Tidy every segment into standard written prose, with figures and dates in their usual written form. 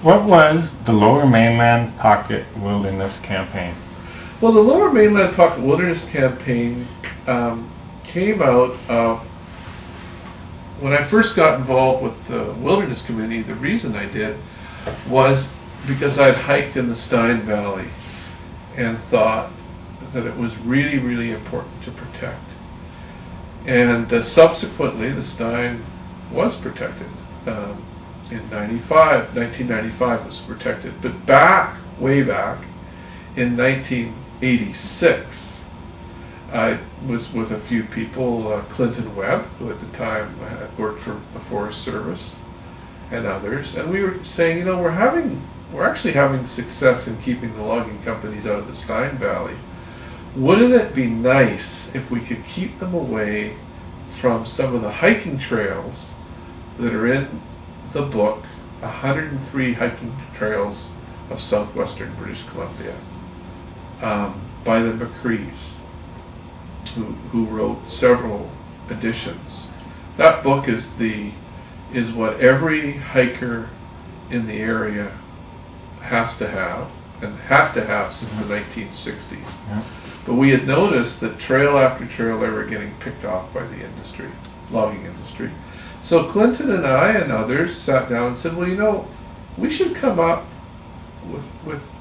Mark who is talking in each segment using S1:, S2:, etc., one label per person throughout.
S1: What was the Lower Mainland Pocket Wilderness Campaign?
S2: Well, the Lower Mainland Pocket Wilderness Campaign came out of when I first got involved with the Wilderness Committee. The reason I did was because I'd hiked in the Stein Valley and thought that it was really, really important to protect. And subsequently, the Stein was protected. In 1995 was protected. But way back, in 1986, I was with a few people, Clinton Webb, who at the time had worked for the Forest Service, and others, and we were saying, you know, we're actually having success in keeping the logging companies out of the Stein Valley. Wouldn't it be nice if we could keep them away from some of the hiking trails that are in the book, 103 hiking trails of southwestern British Columbia, by the McCrees, who wrote several editions. That book is what every hiker in the area has to have, and had to have since the 1960s.
S1: Yeah.
S2: But we had noticed that trail after trail they were getting picked off by the industry, logging industry. So Clinton and I and others sat down and said, well, you know, we should come up with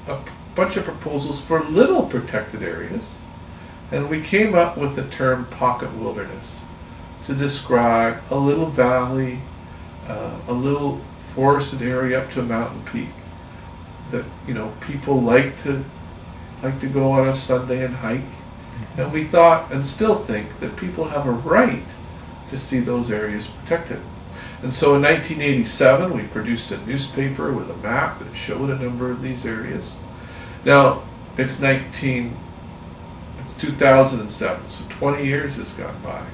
S2: a bunch of proposals for little protected areas. And we came up with the term pocket wilderness to describe a little valley, a little forested area up to a mountain peak that, you know, people like to go on a Sunday and hike. And we thought and still think that people have a right to see those areas protected. And so in 1987 we produced a newspaper with a map that showed a number of these areas. Now it's 2007, so 20 years has gone by.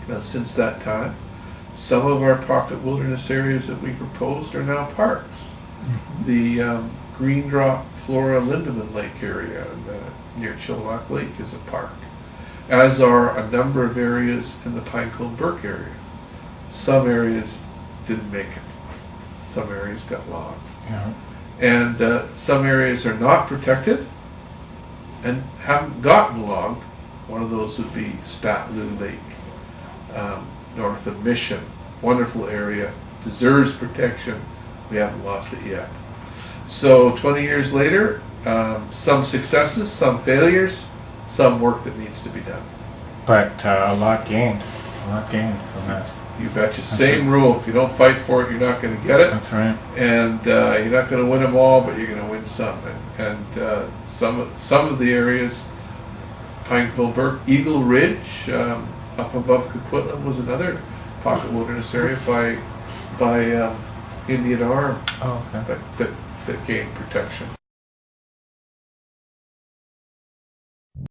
S2: Now since that time, some of our pocket wilderness areas that we proposed are now parks. Mm-hmm. The Green Drop Flora Lindeman Lake area near Chilliwack Lake is a park, as are a number of areas in the Pinecone Burke area. Some areas didn't make it. Some areas got logged.
S1: Yeah.
S2: And some areas are not protected and haven't gotten logged. One of those would be Spatloo Lake, north of Mission. Wonderful area, deserves protection. We haven't lost it yet. So 20 years later, some successes, some failures, some work that needs to be done.
S1: But a lot gained from that.
S2: You betcha. Same rule. If you don't fight for it, you're not going to get it.
S1: That's right.
S2: And you're not going to win them all, but you're going to win some. And some of the areas, Pinecone Burke, Eagle Ridge, up above Coquitlam was another pocket wilderness area by Indian Arm.
S1: Oh, okay.
S2: that gained protection.